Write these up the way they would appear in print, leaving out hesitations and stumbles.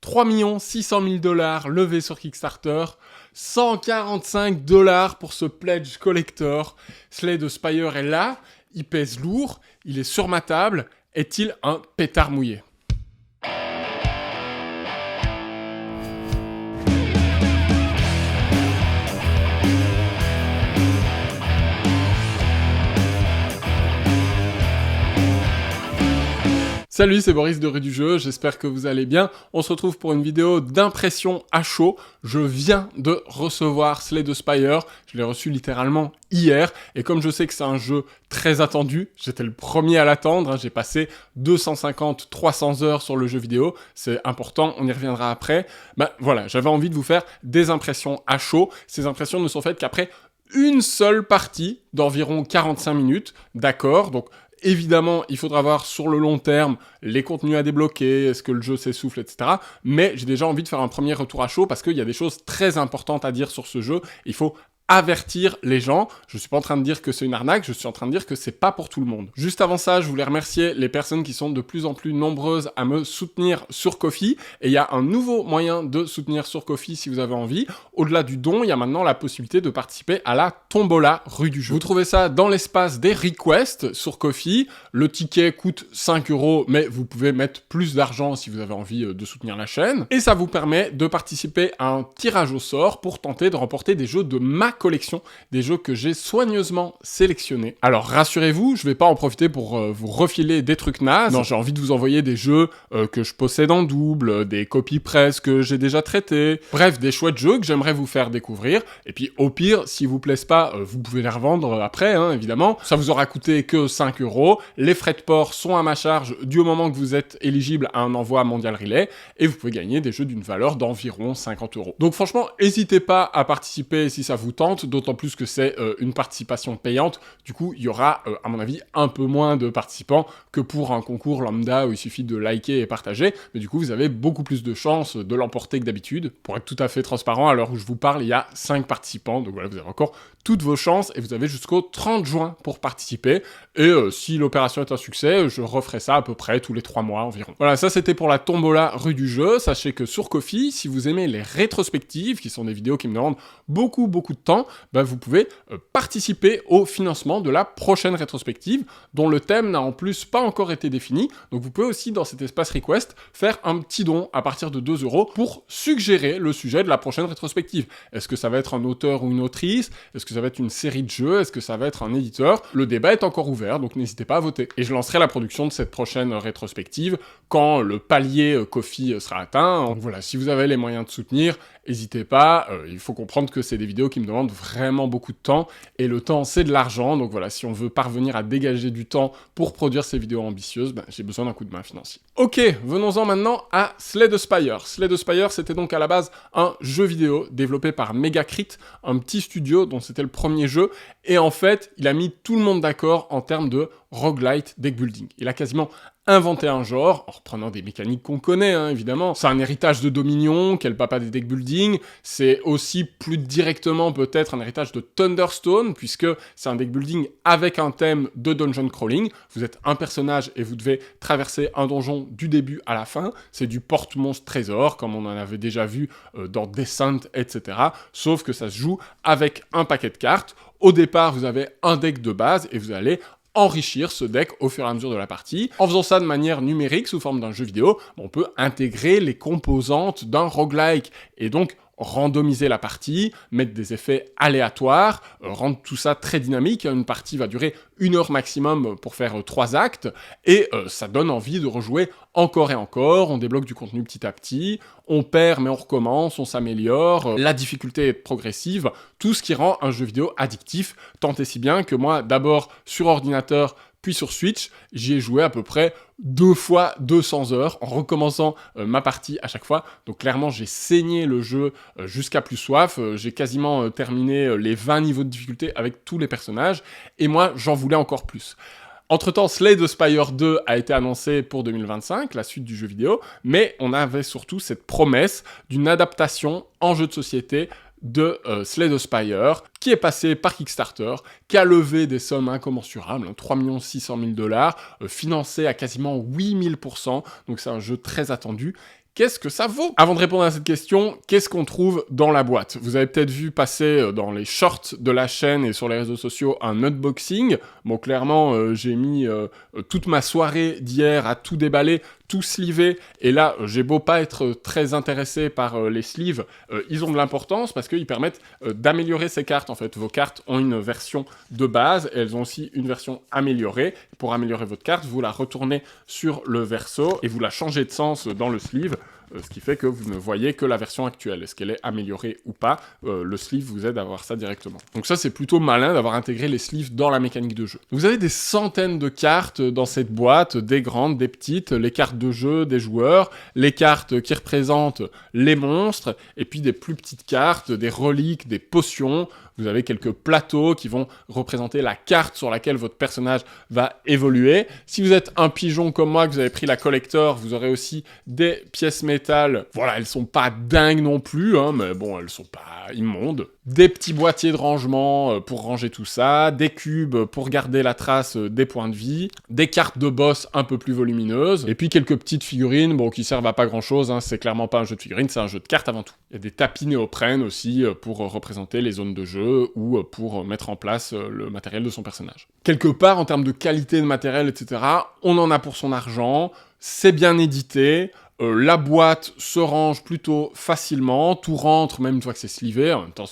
3 600 000 $ levés sur Kickstarter, 145 $ pour ce pledge collector. Slay the Spire est là, il pèse lourd, il est sur ma table. Est-il un pétard mouillé ? Salut, c'est Boris de Rue du Jeu, j'espère que vous allez bien. On se retrouve pour une vidéo d'impression à chaud. Je viens de recevoir Slay the Spire, je l'ai reçu littéralement hier. Et comme je sais que c'est un jeu très attendu, j'étais le premier à l'attendre. J'ai passé 250-300 heures sur le jeu vidéo. C'est important, on y reviendra après. Voilà, j'avais envie de vous faire des impressions à chaud. Ces impressions ne sont faites qu'après une seule partie d'environ 45 minutes. D'accord, donc évidemment, il faudra voir sur le long terme les contenus à débloquer, est-ce que le jeu s'essouffle, etc. Mais j'ai déjà envie de faire un premier retour à chaud parce qu'il y a des choses très importantes à dire sur ce jeu. Il faut avertir les gens. Je suis pas en train de dire que c'est une arnaque, je suis en train de dire que c'est pas pour tout le monde. Juste avant ça, je voulais remercier les personnes qui sont de plus en plus nombreuses à me soutenir sur Ko-fi. Et il y a un nouveau moyen de soutenir sur Ko-fi si vous avez envie. Au-delà du don, il y a maintenant la possibilité de participer à la tombola Rue du Jeu. Vous trouvez ça dans l'espace des requests sur Ko-fi. Le ticket coûte 5 €, mais vous pouvez mettre plus d'argent si vous avez envie de soutenir la chaîne. Et ça vous permet de participer à un tirage au sort pour tenter de remporter des jeux de ma collection, des jeux que j'ai soigneusement sélectionnés. Alors rassurez-vous, je vais pas en profiter pour vous refiler des trucs nazes. Non, j'ai envie de vous envoyer des jeux que je possède en double, des copies presse que j'ai déjà traitées. Bref, des chouettes jeux que j'aimerais vous faire découvrir. Et puis au pire, s'ils vous plaisent pas, vous pouvez les revendre après, évidemment. Ça vous aura coûté que 5 €. Les frais de port sont à ma charge du moment que vous êtes éligible à un envoi Mondial Relay. Et vous pouvez gagner des jeux d'une valeur d'environ 50 €. Donc franchement, n'hésitez pas à participer si ça vous tente. D'autant plus que c'est une participation payante. Du coup, il y aura, à mon avis, un peu moins de participants que pour un concours lambda où il suffit de liker et partager. Mais du coup, vous avez beaucoup plus de chances de l'emporter que d'habitude. Pour être tout à fait transparent, à l'heure où je vous parle, il y a 5 participants. Donc voilà, vous avez encore toutes vos chances et vous avez jusqu'au 30 juin pour participer. Et si l'opération est un succès, je referai ça à peu près tous les 3 mois environ. Voilà, ça c'était pour la tombola Rue du Jeu. Sachez que sur Ko-fi, si vous aimez les rétrospectives, qui sont des vidéos qui me demandent beaucoup de temps, vous pouvez participer au financement de la prochaine rétrospective, dont le thème n'a en plus pas encore été défini. Donc vous pouvez aussi, dans cet espace request, faire un petit don à partir de 2 € pour suggérer le sujet de la prochaine rétrospective. Est-ce que ça va être un auteur ou une autrice ? Est-ce que ça va être une série de jeux ? Est-ce que ça va être un éditeur ? Le débat est encore ouvert, donc n'hésitez pas à voter. Et je lancerai la production de cette prochaine rétrospective quand le palier Ko-fi sera atteint. Donc voilà, si vous avez les moyens de soutenir, n'hésitez pas. Il faut comprendre que c'est des vidéos qui me demandent vraiment beaucoup de temps, et le temps c'est de l'argent, donc voilà, si on veut parvenir à dégager du temps pour produire ces vidéos ambitieuses, j'ai besoin d'un coup de main financier. Ok, venons-en maintenant à Slay the Spire. Slay the Spire, c'était donc à la base un jeu vidéo développé par Megacrit, un petit studio dont c'était le premier jeu, et en fait, il a mis tout le monde d'accord en termes de roguelite deck building. Il a quasiment inventé un genre, en reprenant des mécaniques qu'on connaît, évidemment. C'est un héritage de Dominion, qui est le papa des deck building. C'est aussi plus directement peut-être un héritage de Thunderstone, puisque c'est un deck building avec un thème de dungeon crawling. Vous êtes un personnage et vous devez traverser un donjon du début à la fin. C'est du porte-monstre trésor, comme on en avait déjà vu dans Descent, etc. Sauf que ça se joue avec un paquet de cartes. Au départ, vous avez un deck de base et vous allez enrichir ce deck au fur et à mesure de la partie. En faisant ça de manière numérique, sous forme d'un jeu vidéo, on peut intégrer les composantes d'un roguelike et donc randomiser la partie, mettre des effets aléatoires, rendre tout ça très dynamique. Une partie va durer 1 heure maximum pour faire 3 actes, et ça donne envie de rejouer encore et encore. On débloque du contenu petit à petit, on perd mais on recommence, on s'améliore, la difficulté est progressive, tout ce qui rend un jeu vidéo addictif, tant et si bien que moi, d'abord sur ordinateur, puis sur Switch, j'y ai joué à peu près 2 fois 200 heures en recommençant ma partie à chaque fois. Donc clairement, j'ai saigné le jeu jusqu'à plus soif. J'ai quasiment terminé les 20 niveaux de difficulté avec tous les personnages. Et moi, j'en voulais encore plus. Entre-temps, Slay the Spire 2 a été annoncé pour 2025, la suite du jeu vidéo, mais on avait surtout cette promesse d'une adaptation en jeu de société de Slay the Spire, qui est passé par Kickstarter, qui a levé des sommes incommensurables, 3 600 000 $, financé à quasiment 8000%, donc c'est un jeu très attendu. qu'est-ce que ça vaut? Avant de répondre à cette question, qu'est-ce qu'on trouve dans la boîte? Vous avez peut-être vu passer dans les shorts de la chaîne et sur les réseaux sociaux un unboxing. Bon, clairement, j'ai mis toute ma soirée d'hier à tout déballer, tout sliver, et là, j'ai beau pas être très intéressé par les sleeves, ils ont de l'importance parce qu'ils permettent d'améliorer ces cartes. En fait, vos cartes ont une version de base et elles ont aussi une version améliorée. Pour améliorer votre carte, vous la retournez sur le verso et vous la changez de sens dans le sleeve, ce qui fait que vous ne voyez que la version actuelle. Est-ce qu'elle est améliorée ou pas? Le sleeve vous aide à voir ça directement. Donc ça, c'est plutôt malin d'avoir intégré les sleeves dans la mécanique de jeu. Vous avez des centaines de cartes dans cette boîte, des grandes, des petites, les cartes de jeu des joueurs, les cartes qui représentent les monstres, et puis des plus petites cartes, des reliques, des potions. Vous avez quelques plateaux qui vont représenter la carte sur laquelle votre personnage va évoluer. Si vous êtes un pigeon comme moi, que vous avez pris la collector, vous aurez aussi des pièces métal. Voilà, elles sont pas dingues non plus, hein, mais bon, elles sont pas immondes. Des petits boîtiers de rangement pour ranger tout ça, des cubes pour garder la trace des points de vie, des cartes de boss un peu plus volumineuses, et puis quelques petites figurines, bon, qui servent à pas grand-chose, hein, c'est clairement pas un jeu de figurines, c'est un jeu de cartes avant tout. Il y a des tapis néoprène aussi pour représenter les zones de jeu ou pour mettre en place le matériel de son personnage. Quelque part, en termes de qualité de matériel, etc., on en a pour son argent, c'est bien édité, la boîte se range plutôt facilement, tout rentre même une fois que c'est slivé, en même temps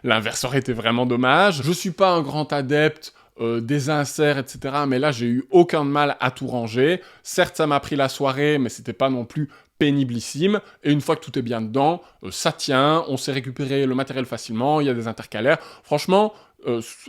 l'inverse aurait été vraiment dommage. Je suis pas un grand adepte des inserts, etc., mais là j'ai eu aucun mal à tout ranger. Certes, ça m'a pris la soirée, mais c'était pas non plus péniblissime, et une fois que tout est bien dedans, ça tient, on sait récupérer le matériel facilement, il y a des intercalaires, franchement,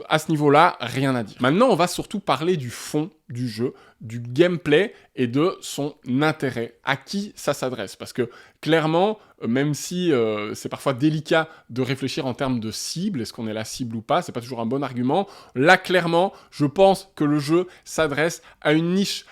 à ce niveau-là, rien à dire. Maintenant, on va surtout parler du fond du jeu, du gameplay et de son intérêt. À qui ça s'adresse? Parce que clairement, même si c'est parfois délicat de réfléchir en termes de cible, est-ce qu'on est la cible ou pas, c'est pas toujours un bon argument. Là, clairement, je pense que le jeu s'adresse à une niche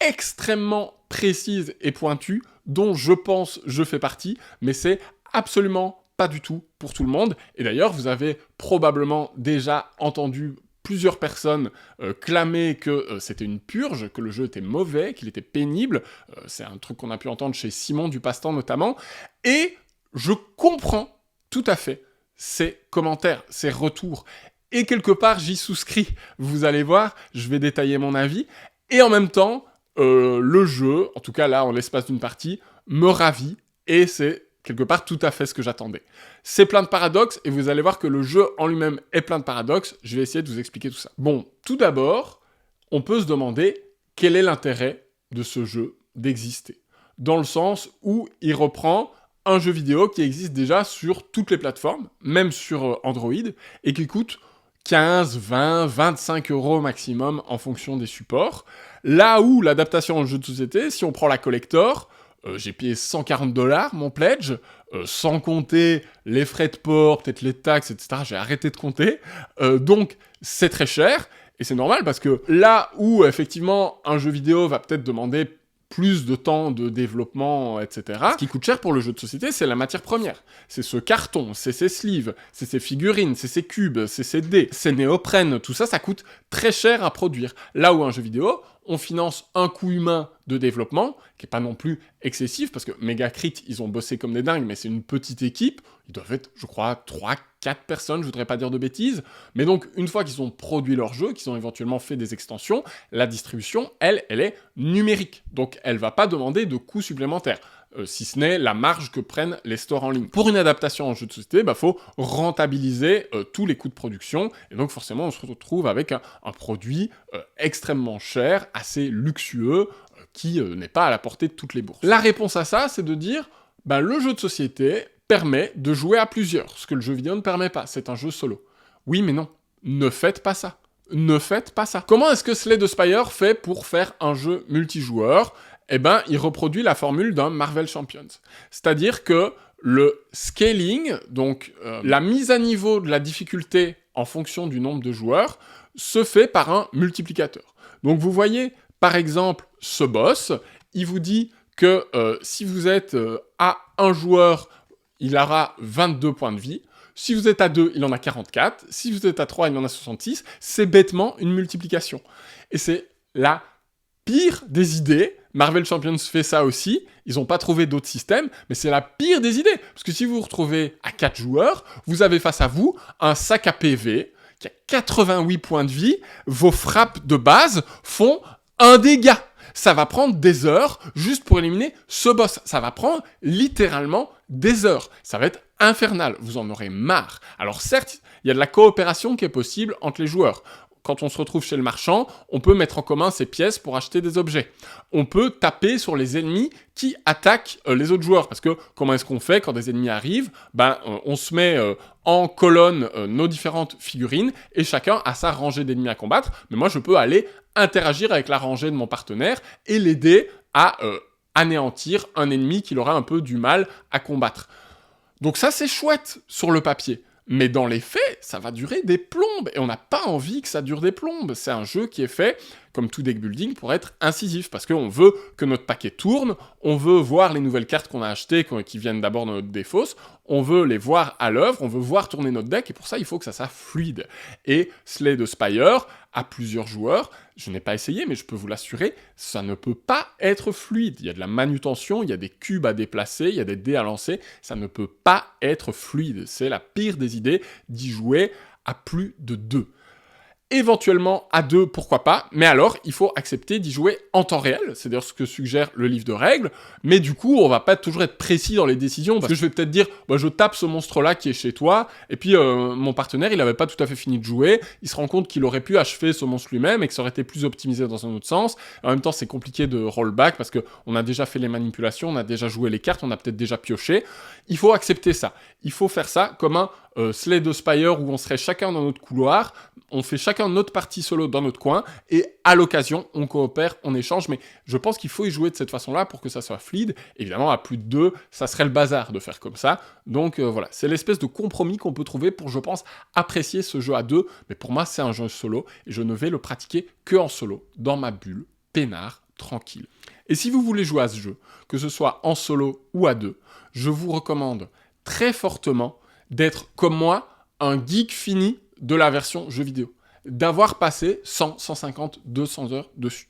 extrêmement précise et pointue, dont je pense je fais partie, mais c'est absolument pas du tout pour tout le monde. Et d'ailleurs, vous avez probablement déjà entendu plusieurs personnes clamer que c'était une purge, que le jeu était mauvais, qu'il était pénible. C'est un truc qu'on a pu entendre chez Simon du Passe-Temps notamment. Et je comprends tout à fait ces commentaires, ces retours. Et quelque part, j'y souscris. Vous allez voir, je vais détailler mon avis. Et en même temps, le jeu, en tout cas là, en l'espace d'une partie, me ravit. Et c'est quelque part tout à fait ce que j'attendais. C'est plein de paradoxes, et vous allez voir que le jeu en lui-même est plein de paradoxes. Je vais essayer de vous expliquer tout ça. Bon, tout d'abord, on peut se demander quel est l'intérêt de ce jeu d'exister. Dans le sens où il reprend un jeu vidéo qui existe déjà sur toutes les plateformes, même sur Android, et qui coûte 15, 20, 25 € maximum en fonction des supports. Là où l'adaptation en jeu de société, si on prend la collector, j'ai payé 140 $ mon pledge, sans compter les frais de port, peut-être les taxes, etc. J'ai arrêté de compter. Donc, c'est très cher. Et c'est normal parce que là où, effectivement, un jeu vidéo va peut-être demander plus de temps de développement, etc. Ce qui coûte cher pour le jeu de société, c'est la matière première. C'est ce carton, c'est ces sleeves, c'est ces figurines, c'est ces cubes, c'est ces dés, c'est néoprène. Tout ça, ça coûte très cher à produire. Là où un jeu vidéo, on finance un coût humain de développement, qui n'est pas non plus excessif, parce que Megacrit, ils ont bossé comme des dingues, mais c'est une petite équipe. Ils doivent être, je crois, 3-4 personnes, je voudrais pas dire de bêtises. Mais donc, une fois qu'ils ont produit leur jeu, qu'ils ont éventuellement fait des extensions, la distribution, elle est numérique. Donc, elle va pas demander de coûts supplémentaires. Si ce n'est la marge que prennent les stores en ligne. Pour une adaptation en jeu de société, faut rentabiliser tous les coûts de production, et donc forcément on se retrouve avec un produit extrêmement cher, assez luxueux, qui n'est pas à la portée de toutes les bourses. La réponse à ça, c'est de dire, le jeu de société permet de jouer à plusieurs, ce que le jeu vidéo ne permet pas, c'est un jeu solo. Oui mais non, ne faites pas ça. Ne faites pas ça. Comment est-ce que Slay the Spire fait pour faire un jeu multijoueur ? Il reproduit la formule d'un Marvel Champions. C'est-à-dire que le scaling, donc la mise à niveau de la difficulté en fonction du nombre de joueurs, se fait par un multiplicateur. Donc vous voyez, par exemple, ce boss, il vous dit que si vous êtes à un joueur, il aura 22 points de vie. Si vous êtes à 2, il en a 44. Si vous êtes à 3, il en a 66. C'est bêtement une multiplication. Et c'est la pire des idées, Marvel Champions fait ça aussi, ils n'ont pas trouvé d'autres systèmes, mais c'est la pire des idées. Parce que si vous vous retrouvez à 4 joueurs, vous avez face à vous un sac à PV qui a 88 points de vie, vos frappes de base font 1 dégât. Ça va prendre des heures juste pour éliminer ce boss. Ça va prendre littéralement des heures. Ça va être infernal. Vous en aurez marre. Alors certes, il y a de la coopération qui est possible entre les joueurs. Quand on se retrouve chez le marchand, on peut mettre en commun ses pièces pour acheter des objets. On peut taper sur les ennemis qui attaquent les autres joueurs. Parce que comment est-ce qu'on fait quand des ennemis arrivent? On se met en colonne nos différentes figurines et chacun a sa rangée d'ennemis à combattre. Mais moi, je peux aller interagir avec la rangée de mon partenaire et l'aider à anéantir un ennemi qu'il aura un peu du mal à combattre. Donc ça, c'est chouette sur le papier. Mais dans les faits, ça va durer des plombes. Et on n'a pas envie que ça dure des plombes. C'est un jeu qui est fait, comme tout deck building, pour être incisif. Parce qu'on veut que notre paquet tourne, on veut voir les nouvelles cartes qu'on a achetées, qui viennent d'abord dans notre défausse, on veut les voir à l'œuvre, on veut voir tourner notre deck, et pour ça, il faut que ça soit fluide. Et Slay the Spire, à plusieurs joueurs, je n'ai pas essayé, mais je peux vous l'assurer, ça ne peut pas être fluide. Il y a de la manutention, il y a des cubes à déplacer, il y a des dés à lancer, ça ne peut pas être fluide. C'est la pire des idées d'y jouer à plus de 2. Éventuellement à 2, pourquoi pas, mais alors il faut accepter d'y jouer en temps réel, c'est d'ailleurs ce que suggère le livre de règles, mais du coup on va pas toujours être précis dans les décisions, parce que je vais peut-être dire, je tape ce monstre-là qui est chez toi, et puis mon partenaire il avait pas tout à fait fini de jouer, il se rend compte qu'il aurait pu achever ce monstre lui-même, et que ça aurait été plus optimisé dans un autre sens, en même temps c'est compliqué de rollback, parce que on a déjà fait les manipulations, on a déjà joué les cartes, on a peut-être déjà pioché, il faut accepter ça, il faut faire ça comme un Slay the Spire où on serait chacun dans notre couloir, on fait chacun notre partie solo dans notre coin, et à l'occasion, on coopère, on échange, mais je pense qu'il faut y jouer de cette façon-là pour que ça soit fluide. Évidemment, à plus de 2, ça serait le bazar de faire comme ça, donc voilà, c'est l'espèce de compromis qu'on peut trouver pour, je pense, apprécier ce jeu à 2, mais pour moi, c'est un jeu solo, et je ne vais le pratiquer que en solo, dans ma bulle, peinard, tranquille. Et si vous voulez jouer à ce jeu, que ce soit en solo ou à 2, je vous recommande très fortement d'être, comme moi, un geek fini de la version jeu vidéo. D'avoir passé 100, 150, 200 heures dessus.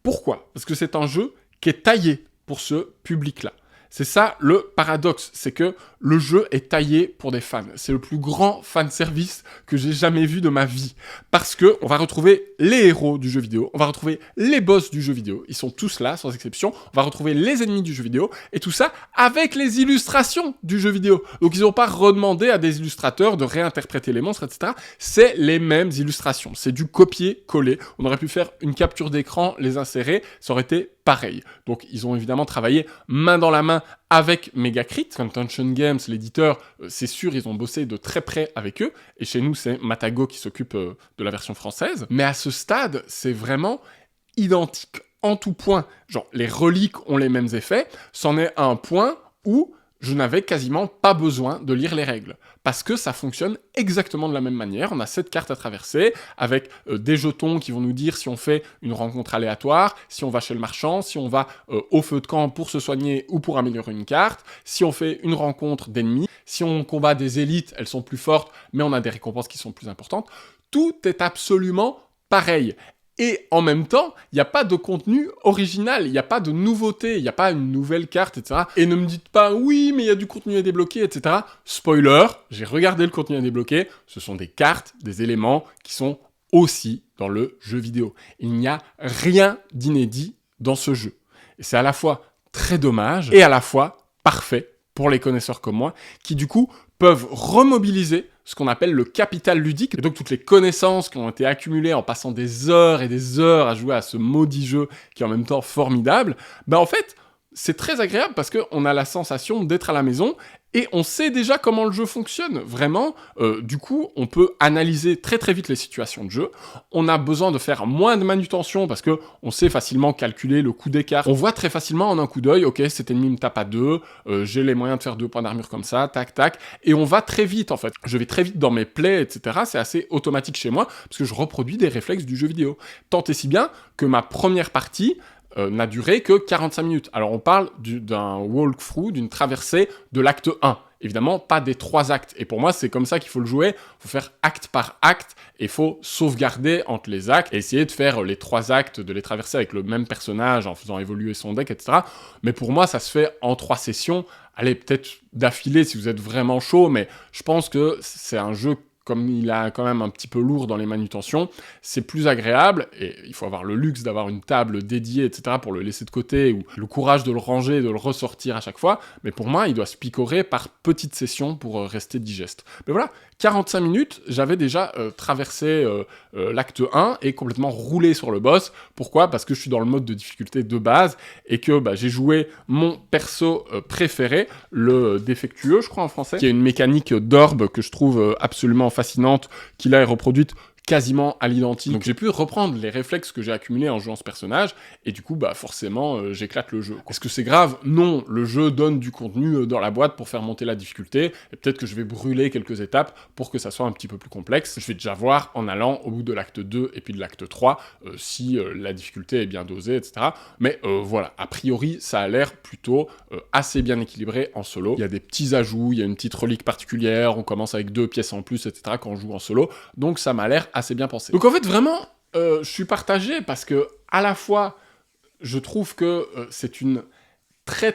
Pourquoi? Parce que c'est un jeu qui est taillé pour ce public-là. C'est ça le paradoxe, c'est que le jeu est taillé pour des fans. C'est le plus grand fanservice que j'ai jamais vu de ma vie. Parce que on va retrouver les héros du jeu vidéo, on va retrouver les boss du jeu vidéo, ils sont tous là, sans exception, on va retrouver les ennemis du jeu vidéo, et tout ça avec les illustrations du jeu vidéo. Donc ils n'ont pas redemandé à des illustrateurs de réinterpréter les monstres, etc. C'est les mêmes illustrations, c'est du copier-coller. On aurait pu faire une capture d'écran, les insérer, ça aurait été pareil. Donc ils ont évidemment travaillé main dans la main avec Megacrit, Contention Games, l'éditeur, c'est sûr, ils ont bossé de très près avec eux, et chez nous, c'est Matago qui s'occupe de la version française. Mais à ce stade, c'est vraiment identique en tout point. Genre, les reliques ont les mêmes effets, c'en est à un point où je n'avais quasiment pas besoin de lire les règles. Parce que ça fonctionne exactement de la même manière. On a 7 cartes à traverser, avec des jetons qui vont nous dire si on fait une rencontre aléatoire, si on va chez le marchand, si on va au feu de camp pour se soigner ou pour améliorer une carte, si on fait une rencontre d'ennemis, si on combat des élites, elles sont plus fortes, mais on a des récompenses qui sont plus importantes. Tout est absolument pareil. Et en même temps, il n'y a pas de contenu original, il n'y a pas de nouveauté, il n'y a pas une nouvelle carte, etc. Et ne me dites pas, oui, mais il y a du contenu à débloquer, etc. Spoiler, j'ai regardé le contenu à débloquer, ce sont des cartes, des éléments qui sont aussi dans le jeu vidéo. Il n'y a rien d'inédit dans ce jeu. Et c'est à la fois très dommage et à la fois parfait pour les connaisseurs comme moi, qui du coup peuvent remobiliser ce qu'on appelle le capital ludique, et donc toutes les connaissances qui ont été accumulées en passant des heures et des heures à jouer à ce maudit jeu qui est en même temps formidable, en fait, c'est très agréable parce qu'on a la sensation d'être à la maison et on sait déjà comment le jeu fonctionne. Vraiment, du coup, on peut analyser très très vite les situations de jeu. On a besoin de faire moins de manutention parce que on sait facilement calculer le coût des cartes. On voit très facilement en un coup d'œil, ok, cet ennemi me tape à 2, j'ai les moyens de faire 2 points d'armure comme ça, tac tac, et on va très vite en fait. Je vais très vite dans mes plays, etc. C'est assez automatique chez moi parce que je reproduis des réflexes du jeu vidéo. Tant et si bien que ma première partie n'a duré que 45 minutes. Alors on parle d'un walkthrough, d'une traversée de l'acte 1. évidemment pas des 3 actes. Et pour moi, c'est comme ça qu'il faut le jouer. Il faut faire acte par acte et il faut sauvegarder entre les actes et essayer de faire les 3 actes, de les traverser avec le même personnage en faisant évoluer son deck, etc. Mais pour moi, ça se fait en 3 sessions. Allez, peut-être d'affilée si vous êtes vraiment chaud, mais je pense que c'est un jeu, comme il a quand même un petit peu lourd dans les manutentions, c'est plus agréable, et il faut avoir le luxe d'avoir une table dédiée, etc., pour le laisser de côté, ou le courage de le ranger, de le ressortir à chaque fois, mais pour moi, il doit se picorer par petites sessions pour rester digeste. Mais voilà, 45 minutes, j'avais déjà traversé l'acte 1 et complètement roulé sur le boss. Pourquoi? Parce que je suis dans le mode de difficulté de base, et que j'ai joué mon perso préféré, le défectueux, je crois en français, qui a une mécanique d'orbe que je trouve absolument fascinante, qui là est reproduite quasiment à l'identique. Donc j'ai pu reprendre les réflexes que j'ai accumulés en jouant ce personnage, et du coup, forcément, j'éclate le jeu. Est-ce que c'est grave? Non, le jeu donne du contenu dans la boîte pour faire monter la difficulté, et peut-être que je vais brûler quelques étapes pour que ça soit un petit peu plus complexe. Je vais déjà voir en allant au bout de l'acte 2 et puis de l'acte 3, si la difficulté est bien dosée, etc. Mais voilà, a priori, ça a l'air plutôt assez bien équilibré en solo. Il y a des petits ajouts, il y a une petite relique particulière, on commence avec 2 pièces en plus, etc. quand on joue en solo, donc ça m'a l'air assez bien pensé. Donc en fait, vraiment, je suis partagé parce que, à la fois, je trouve que c'est une très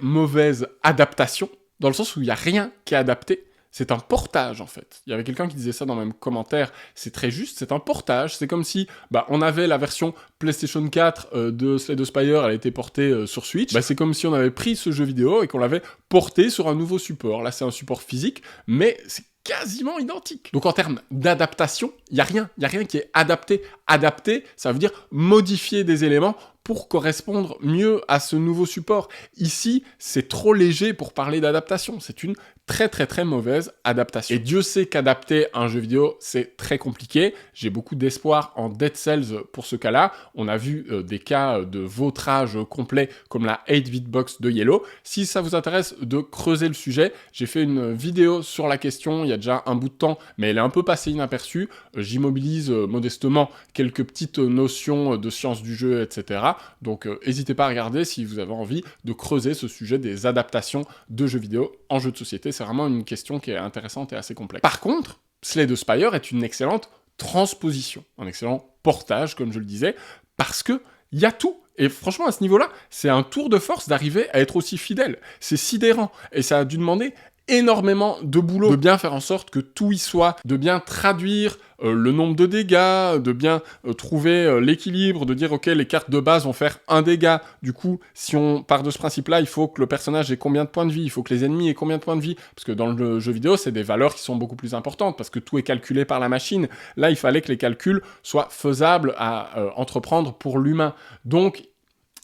mauvaise adaptation, dans le sens où il n'y a rien qui est adapté. C'est un portage, en fait. Il y avait quelqu'un qui disait ça dans le même commentaire, c'est très juste, c'est un portage. C'est comme si on avait la version PlayStation 4 de Slay the Spire, elle a été portée sur Switch. C'est comme si on avait pris ce jeu vidéo et qu'on l'avait porté sur un nouveau support. Là, c'est un support physique, mais c'est quasiment identique. Donc en termes d'adaptation, il n'y a rien qui est adapté. Adapté, ça veut dire modifier des éléments pour correspondre mieux à ce nouveau support. Ici, c'est trop léger pour parler d'adaptation. C'est une très mauvaise adaptation. Et Dieu sait qu'adapter un jeu vidéo, c'est très compliqué. J'ai beaucoup d'espoir en Dead Cells pour ce cas-là. On a vu des cas de vautrage complet comme la 8-bit box de Yellow. Si ça vous intéresse de creuser le sujet, j'ai fait une vidéo sur la question il y a déjà un bout de temps, mais elle est un peu passée inaperçue. J'immobilise modestement quelques petites notions de science du jeu, etc. Donc n'hésitez pas à regarder si vous avez envie de creuser ce sujet des adaptations de jeux vidéo en jeux de société. C'est vraiment une question qui est intéressante et assez complexe. Par contre, Slay the Spire est une excellente transposition, un excellent portage, comme je le disais, parce que il y a tout. Et franchement, à ce niveau-là, c'est un tour de force d'arriver à être aussi fidèle. C'est sidérant. Et ça a dû demander énormément de boulot, de bien faire en sorte que tout y soit, de bien traduire le nombre de dégâts, de bien trouver l'équilibre, de dire ok, les cartes de base vont faire 1 dégât, du coup si on part de ce principe-là, il faut que le personnage ait combien de points de vie, il faut que les ennemis aient combien de points de vie, parce que dans le jeu vidéo c'est des valeurs qui sont beaucoup plus importantes, parce que tout est calculé par la machine. Là il fallait que les calculs soient faisables à entreprendre pour l'humain, donc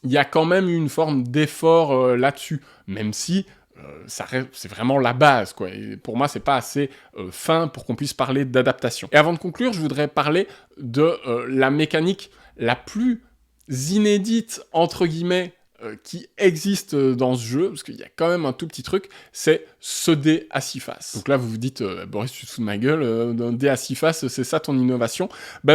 il y a quand même une forme d'effort là-dessus, même si c'est vraiment la base, quoi. Et pour moi, c'est pas assez fin pour qu'on puisse parler d'adaptation. Et avant de conclure, je voudrais parler de la mécanique la plus inédite, entre guillemets, qui existe dans ce jeu, parce qu'il y a quand même un tout petit truc, c'est ce dé à 6 faces. Donc là, vous vous dites, Boris, tu te fous de ma gueule, un dé à 6 faces, c'est ça ton innovation?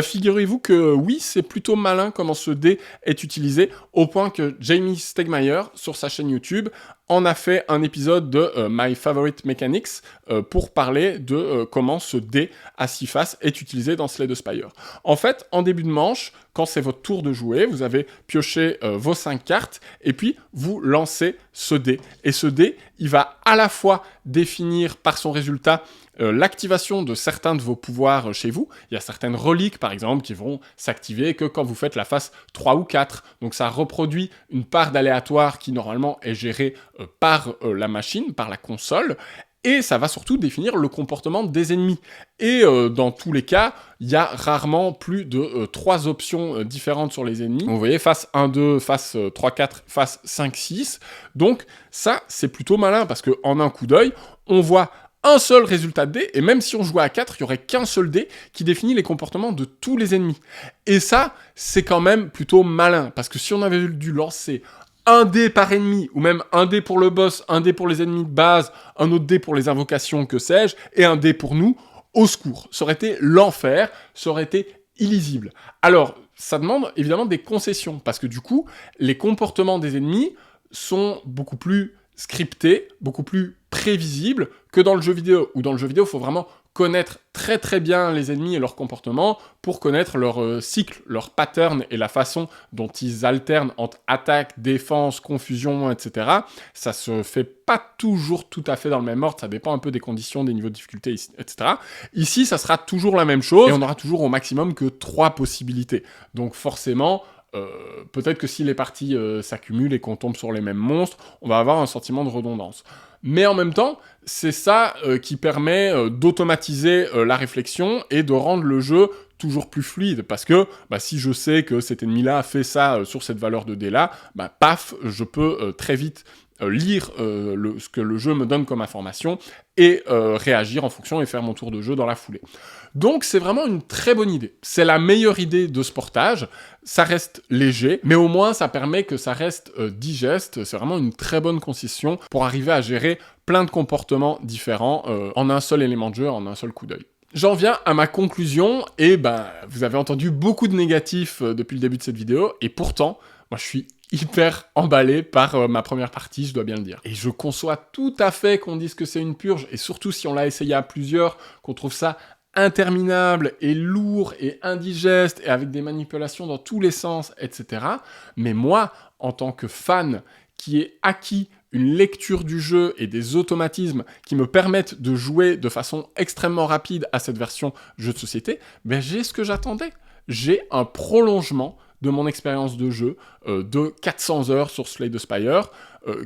Figurez-vous que oui, c'est plutôt malin comment ce dé est utilisé, au point que Jamie Stegmaier, sur sa chaîne YouTube, en a fait un épisode de My Favorite Mechanics pour parler de comment ce dé à 6 faces est utilisé dans Slay the Spire. En fait, en début de manche, quand c'est votre tour de jouer, vous avez pioché vos 5 cartes et puis vous lancez ce dé. Et ce dé, il va à la fois définir par son résultat l'activation de certains de vos pouvoirs chez vous. Il y a certaines reliques, par exemple, qui vont s'activer que quand vous faites la phase 3 ou 4. Donc ça reproduit une part d'aléatoire qui, normalement, est gérée par la machine, par la console. Et ça va surtout définir le comportement des ennemis. Et dans tous les cas, il y a rarement plus de 3 options différentes sur les ennemis. Vous voyez, face 1-2, face 3-4, face 5-6. Donc ça, c'est plutôt malin, parce qu'en un coup d'œil, on voit un seul résultat de dé, et même si on jouait à 4, il n'y aurait qu'un seul dé qui définit les comportements de tous les ennemis. Et ça, c'est quand même plutôt malin, parce que si on avait dû lancer un dé par ennemi, ou même un dé pour le boss, un dé pour les ennemis de base, un autre dé pour les invocations, que sais-je, et un dé pour nous, au secours. Ça aurait été l'enfer, ça aurait été illisible. Alors, ça demande évidemment des concessions, parce que du coup, les comportements des ennemis sont beaucoup plus scriptés, beaucoup plus prévisible que dans le jeu vidéo, où dans le jeu vidéo, il faut vraiment connaître très très bien les ennemis et leur comportement pour connaître leur cycle, leur pattern et la façon dont ils alternent entre attaque, défense, confusion, etc. Ça se fait pas toujours tout à fait dans le même ordre, ça dépend un peu des conditions, des niveaux de difficulté, etc. Ici, ça sera toujours la même chose et on aura toujours au maximum que 3 possibilités. Donc forcément, peut-être que si les parties s'accumulent et qu'on tombe sur les mêmes monstres, on va avoir un sentiment de redondance. Mais en même temps, c'est ça qui permet d'automatiser la réflexion et de rendre le jeu toujours plus fluide. Parce que si je sais que cet ennemi-là a fait ça sur cette valeur de dé-là, paf, je peux très vite lire ce que le jeu me donne comme information et réagir en fonction et faire mon tour de jeu dans la foulée. Donc c'est vraiment une très bonne idée. C'est la meilleure idée de ce portage. Ça reste léger, mais au moins ça permet que ça reste digeste. C'est vraiment une très bonne concession pour arriver à gérer plein de comportements différents en un seul élément de jeu, en un seul coup d'œil. J'en viens à ma conclusion, et vous avez entendu beaucoup de négatifs depuis le début de cette vidéo, et pourtant, moi je suis hyper emballé par ma première partie, je dois bien le dire. Et je conçois tout à fait qu'on dise que c'est une purge, et surtout si on l'a essayé à plusieurs, qu'on trouve ça interminable et lourd et indigeste et avec des manipulations dans tous les sens, etc. Mais moi, en tant que fan qui ai acquis une lecture du jeu et des automatismes qui me permettent de jouer de façon extrêmement rapide à cette version jeu de société, j'ai ce que j'attendais. J'ai un prolongement de mon expérience de jeu de 400 heures sur Slay the Spire,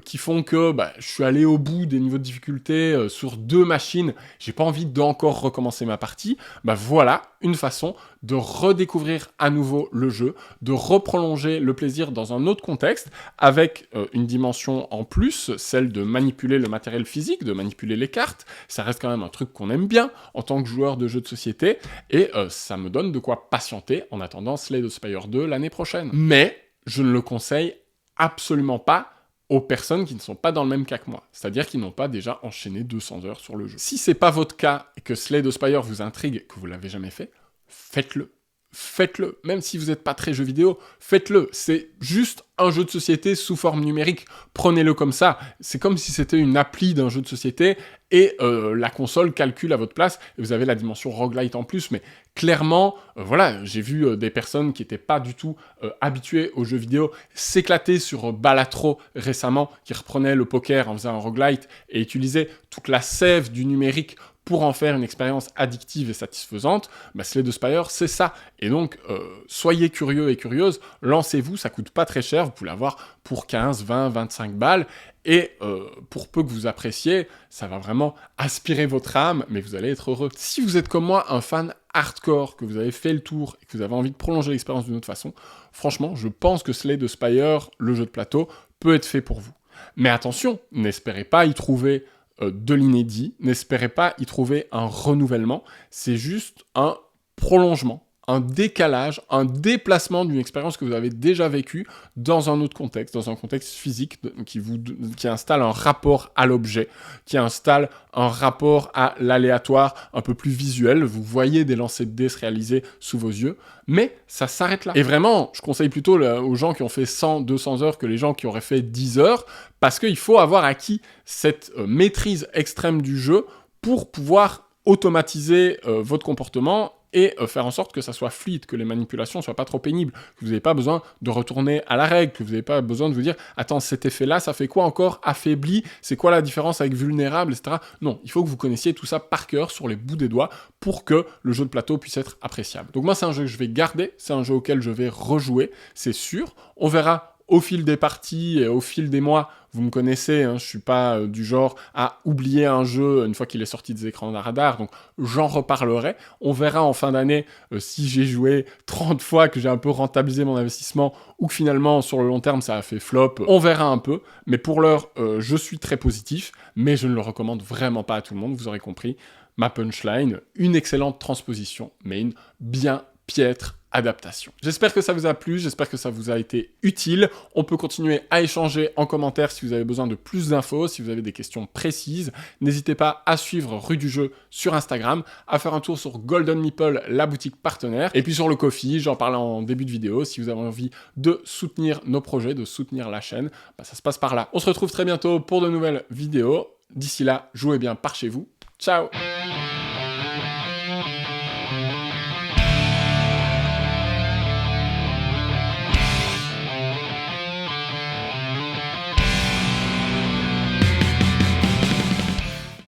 qui font que je suis allé au bout des niveaux de difficulté sur 2 machines, j'ai pas envie d'encore recommencer ma partie. Voilà une façon de redécouvrir à nouveau le jeu, de reprolonger le plaisir dans un autre contexte, avec une dimension en plus, celle de manipuler le matériel physique, de manipuler les cartes. Ça reste quand même un truc qu'on aime bien en tant que joueur de jeux de société, et ça me donne de quoi patienter en attendant Slay the Spire 2 l'année prochaine. Mais je ne le conseille absolument pas aux personnes qui ne sont pas dans le même cas que moi, c'est-à-dire qui n'ont pas déjà enchaîné 200 heures sur le jeu. Si c'est pas votre cas et que Slay the Spire vous intrigue, que vous l'avez jamais fait, faites-le. Faites-le. Même si vous n'êtes pas très jeu vidéo, faites-le. C'est juste un jeu de société sous forme numérique. Prenez-le comme ça. C'est comme si c'était une appli d'un jeu de société et la console calcule à votre place. Et vous avez la dimension roguelite en plus. Mais clairement, j'ai vu des personnes qui n'étaient pas du tout habituées aux jeux vidéo s'éclater sur Balatro récemment, qui reprenait le poker en faisant un roguelite et utilisait toute la sève du numérique pour en faire une expérience addictive et satisfaisante. Slay the Spire, c'est ça. Et donc, soyez curieux et curieuses, lancez-vous, ça coûte pas très cher, vous pouvez l'avoir pour 15, 20, 25 balles, et pour peu que vous appréciez, ça va vraiment aspirer votre âme, mais vous allez être heureux. Si vous êtes comme moi un fan hardcore, que vous avez fait le tour, et que vous avez envie de prolonger l'expérience d'une autre façon, franchement, je pense que Slay the Spire, le jeu de plateau, peut être fait pour vous. Mais attention, n'espérez pas y trouver de l'inédit, n'espérez pas y trouver un renouvellement, c'est juste un prolongement, un décalage, un déplacement d'une expérience que vous avez déjà vécue dans un autre contexte, dans un contexte physique qui installe un rapport à l'objet, qui installe un rapport à l'aléatoire un peu plus visuel. Vous voyez des lancers de dés se réaliser sous vos yeux, mais ça s'arrête là. Et vraiment, je conseille plutôt aux gens qui ont fait 100, 200 heures que les gens qui auraient fait 10 heures, parce qu'il faut avoir acquis cette maîtrise extrême du jeu pour pouvoir automatiser votre comportement et faire en sorte que ça soit fluide, que les manipulations soient pas trop pénibles, que vous n'avez pas besoin de retourner à la règle, que vous n'avez pas besoin de vous dire « Attends, cet effet-là, ça fait quoi encore affaibli? C'est quoi la différence avec vulnérable, etc. » Non, il faut que vous connaissiez tout ça par cœur, sur les bouts des doigts, pour que le jeu de plateau puisse être appréciable. Donc moi, c'est un jeu que je vais garder, c'est un jeu auquel je vais rejouer, c'est sûr. On verra au fil des parties et au fil des mois, vous me connaissez, je suis pas du genre à oublier un jeu une fois qu'il est sorti des écrans de radar, donc j'en reparlerai. On verra en fin d'année si j'ai joué 30 fois, que j'ai un peu rentabilisé mon investissement, ou que finalement, sur le long terme, ça a fait flop. On verra un peu, mais pour l'heure, je suis très positif, mais je ne le recommande vraiment pas à tout le monde, vous aurez compris. Ma punchline, une excellente transposition, mais une bien piètre adaptation. J'espère que ça vous a plu, j'espère que ça vous a été utile. On peut continuer à échanger en commentaire si vous avez besoin de plus d'infos, si vous avez des questions précises. N'hésitez pas à suivre Rue du Jeu sur Instagram, à faire un tour sur Golden Meeple, la boutique partenaire. Et puis sur le Ko-fi, j'en parlais en début de vidéo, si vous avez envie de soutenir nos projets, de soutenir la chaîne, ça se passe par là. On se retrouve très bientôt pour de nouvelles vidéos. D'ici là, jouez bien par chez vous. Ciao!